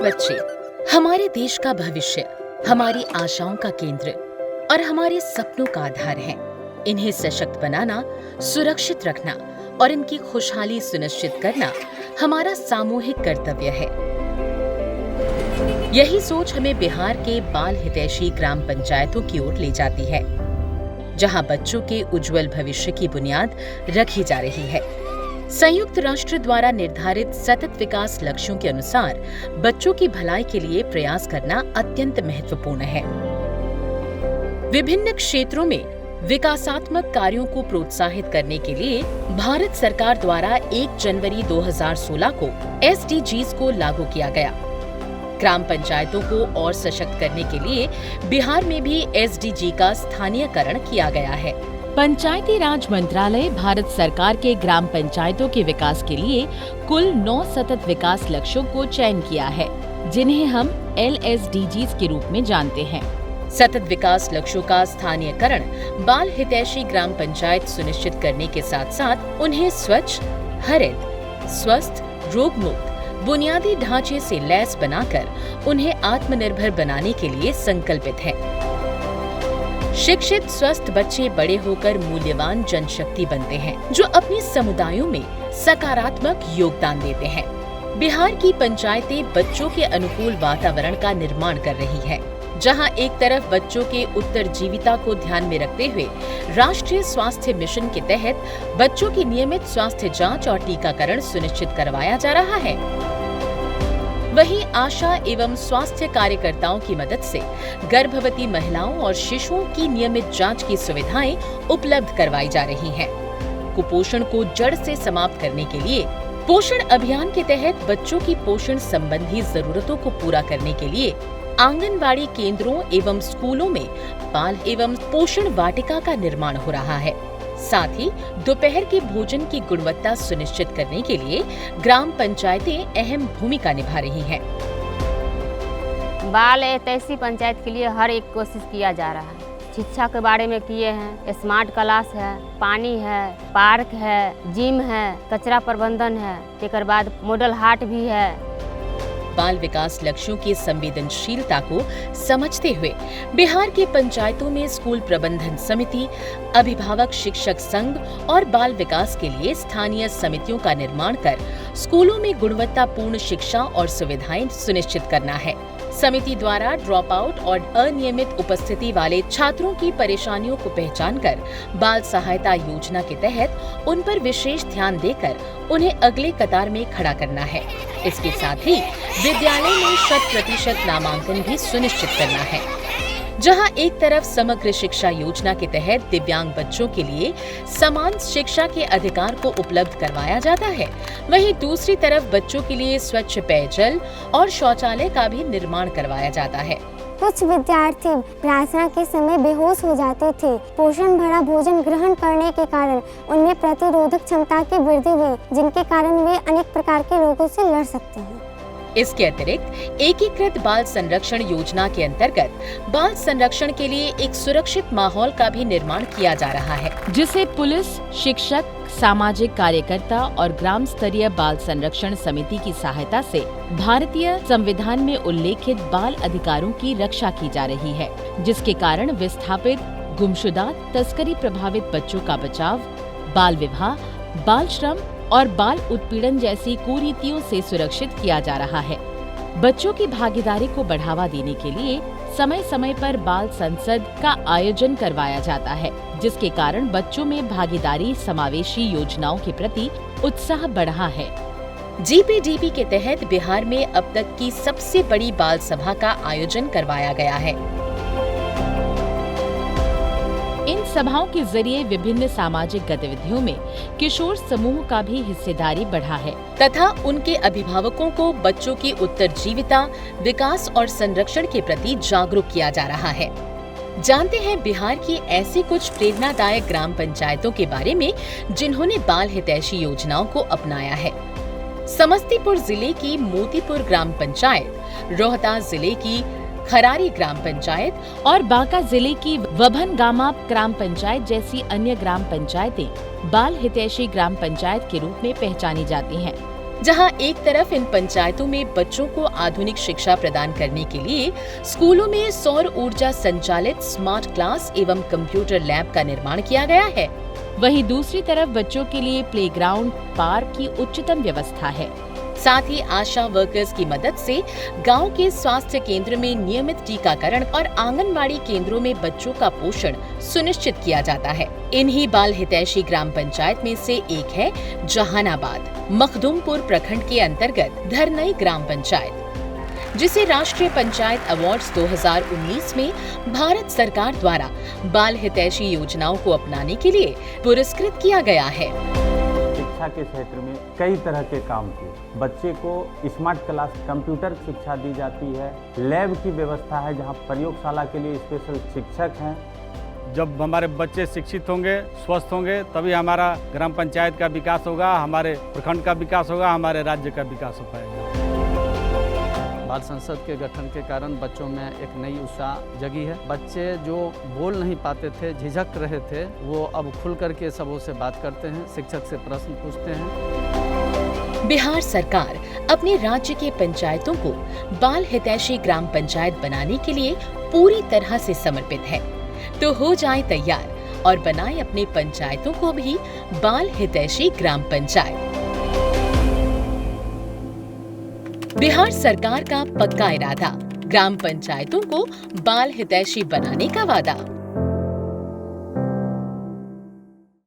बच्चे हमारे देश का भविष्य, हमारी आशाओं का केंद्र और हमारे सपनों का आधार हैं। इन्हें सशक्त बनाना, सुरक्षित रखना और इनकी खुशहाली सुनिश्चित करना हमारा सामूहिक कर्तव्य है। यही सोच हमें बिहार के बाल हितैषी ग्राम पंचायतों की ओर ले जाती है, जहां बच्चों के उज्जवल भविष्य की बुनियाद रखी जा रही है। संयुक्त राष्ट्र द्वारा निर्धारित सतत विकास लक्ष्यों के अनुसार बच्चों की भलाई के लिए प्रयास करना अत्यंत महत्वपूर्ण है। विभिन्न क्षेत्रों में विकासात्मक कार्यों को प्रोत्साहित करने के लिए भारत सरकार द्वारा 1 जनवरी 2016 को SDGs को लागू किया गया। ग्राम पंचायतों को और सशक्त करने के लिए बिहार में भी SDG का स्थानीयकरण किया गया है। पंचायती राज मंत्रालय भारत सरकार के ग्राम पंचायतों के विकास के लिए कुल 9 सतत विकास लक्ष्यों को चयन किया है, जिन्हें हम LSDGs के रूप में जानते हैं। सतत विकास लक्ष्यों का स्थानीयकरण बाल हितैषी ग्राम पंचायत सुनिश्चित करने के साथ साथ उन्हें स्वच्छ, हरित, स्वस्थ, रोग मुक्त बुनियादी ढांचे से लैस बनाकर उन्हें आत्मनिर्भर बनाने के लिए संकल्पित है। शिक्षित स्वस्थ बच्चे बड़े होकर मूल्यवान जनशक्ति बनते हैं, जो अपने समुदायों में सकारात्मक योगदान देते हैं। बिहार की पंचायतें बच्चों के अनुकूल वातावरण का निर्माण कर रही है, जहां एक तरफ बच्चों के उत्तरजीविता को ध्यान में रखते हुए राष्ट्रीय स्वास्थ्य मिशन के तहत बच्चों की नियमित स्वास्थ्य जांच और टीकाकरण सुनिश्चित करवाया जा रहा है, वहीं आशा एवं स्वास्थ्य कार्यकर्ताओं की मदद से गर्भवती महिलाओं और शिशुओं की नियमित जांच की सुविधाएं उपलब्ध करवाई जा रही हैं। कुपोषण को जड़ से समाप्त करने के लिए पोषण अभियान के तहत बच्चों की पोषण संबंधी जरूरतों को पूरा करने के लिए आंगनबाड़ी केंद्रों एवं स्कूलों में बाल एवं पोषण वाटिका का निर्माण हो रहा है। साथ ही दोपहर के भोजन की गुणवत्ता सुनिश्चित करने के लिए ग्राम पंचायतें अहम भूमिका निभा रही हैं। बाल हितैषी पंचायत के लिए हर एक कोशिश किया जा रहा है। शिक्षा के बारे में किए हैं, स्मार्ट क्लास है, पानी है, पार्क है, जिम है, कचरा प्रबंधन है, एक बाद मॉडल हाट भी है। बाल विकास लक्ष्यों की संवेदनशीलता को समझते हुए बिहार की पंचायतों में स्कूल प्रबंधन समिति, अभिभावक शिक्षक संघ और बाल विकास के लिए स्थानीय समितियों का निर्माण कर स्कूलों में गुणवत्तापूर्ण शिक्षा और सुविधाएं सुनिश्चित करना है। समिति द्वारा ड्रॉप आउट और अनियमित उपस्थिति वाले छात्रों की परेशानियों को पहचानकर बाल सहायता योजना के तहत उन पर विशेष ध्यान देकर उन्हें अगले कतार में खड़ा करना है। इसके साथ ही विद्यालय में 100% नामांकन भी सुनिश्चित करना है। जहां एक तरफ समग्र शिक्षा योजना के तहत दिव्यांग बच्चों के लिए समान शिक्षा के अधिकार को उपलब्ध करवाया जाता है, वहीं दूसरी तरफ बच्चों के लिए स्वच्छ पेयजल और शौचालय का भी निर्माण करवाया जाता है। कुछ विद्यार्थी प्रार्थना के समय बेहोश हो जाते थे। पोषण भरा भोजन ग्रहण करने के कारण उनमें प्रतिरोधक क्षमता की वृद्धि हुई, जिनके कारण वे अनेक प्रकार के रोगों से लड़ सकते हैं। इसके अतिरिक्त एकीकृत बाल संरक्षण योजना के अंतर्गत बाल संरक्षण के लिए एक सुरक्षित माहौल का भी निर्माण किया जा रहा है, जिसे पुलिस, शिक्षक, सामाजिक कार्यकर्ता और ग्राम स्तरीय बाल संरक्षण समिति की सहायता से भारतीय संविधान में उल्लेखित बाल अधिकारों की रक्षा की जा रही है, जिसके कारण विस्थापित, गुमशुदा, तस्करी प्रभावित बच्चों का बचाव, बाल विवाह, बाल श्रम और बाल उत्पीड़न जैसी कुरीतियों से सुरक्षित किया जा रहा है। बच्चों की भागीदारी को बढ़ावा देने के लिए समय समय पर बाल संसद का आयोजन करवाया जाता है, जिसके कारण बच्चों में भागीदारी समावेशी योजनाओं के प्रति उत्साह बढ़ा है। GPDP के तहत बिहार में अब तक की सबसे बड़ी बाल सभा का आयोजन करवाया गया है। इन सभाओं के जरिए विभिन्न सामाजिक गतिविधियों में किशोर समूह का भी हिस्सेदारी बढ़ा है तथा उनके अभिभावकों को बच्चों की उत्तरजीविता, विकास और संरक्षण के प्रति जागरूक किया जा रहा है। जानते हैं बिहार की ऐसी कुछ प्रेरणादायक ग्राम पंचायतों के बारे में जिन्होंने बाल हितैषी योजनाओं को अपनाया है। समस्तीपुर जिले की मोतीपुर ग्राम पंचायत, रोहतास जिले की खरारी ग्राम पंचायत और बांका जिले की वभनगामा ग्राम पंचायत जैसी अन्य ग्राम पंचायतें बाल हितैषी ग्राम पंचायत के रूप में पहचानी जाती हैं। जहां एक तरफ इन पंचायतों में बच्चों को आधुनिक शिक्षा प्रदान करने के लिए स्कूलों में सौर ऊर्जा संचालित स्मार्ट क्लास एवं कंप्यूटर लैब का निर्माण किया गया है, वहीं दूसरी तरफ बच्चों के लिए प्लेग्राउंड, पार्क की उच्चतम व्यवस्था है। साथ ही आशा वर्कर्स की मदद से गांव के स्वास्थ्य केंद्र में नियमित टीकाकरण और आंगनबाड़ी केंद्रों में बच्चों का पोषण सुनिश्चित किया जाता है। इन्हीं बाल हितैषी ग्राम पंचायत में से एक है जहानाबाद, मखदुमपुर प्रखंड के अंतर्गत धरनई ग्राम पंचायत, जिसे राष्ट्रीय पंचायत अवार्ड्स 2019 में भारत सरकार द्वारा बाल हितैषी योजनाओं को अपनाने के लिए पुरस्कृत किया गया है। शिक्षा के क्षेत्र में कई तरह के काम किए। बच्चे को स्मार्ट क्लास, कंप्यूटर शिक्षा दी जाती है, लैब की व्यवस्था है जहां प्रयोगशाला के लिए स्पेशल शिक्षक हैं। जब हमारे बच्चे शिक्षित होंगे, स्वस्थ होंगे, तभी हमारा ग्राम पंचायत का विकास होगा, हमारे प्रखंड का विकास होगा, हमारे राज्य का विकास हो पाएगा। बाल संसद के गठन के कारण बच्चों में एक नई उत्साह जगी है। बच्चे जो बोल नहीं पाते थे, झिझक रहे थे, वो अब खुल करके सबों से बात करते हैं, शिक्षक से प्रश्न पूछते हैं। बिहार सरकार अपने राज्य के पंचायतों को बाल हितैषी ग्राम पंचायत बनाने के लिए पूरी तरह से समर्पित है। तो हो जाए तैयार और बनाए अपने पंचायतों को भी बाल हितैषी ग्राम पंचायत। बिहार सरकार का पक्का इरादा, ग्राम पंचायतों को बाल हितैषी बनाने का वादा।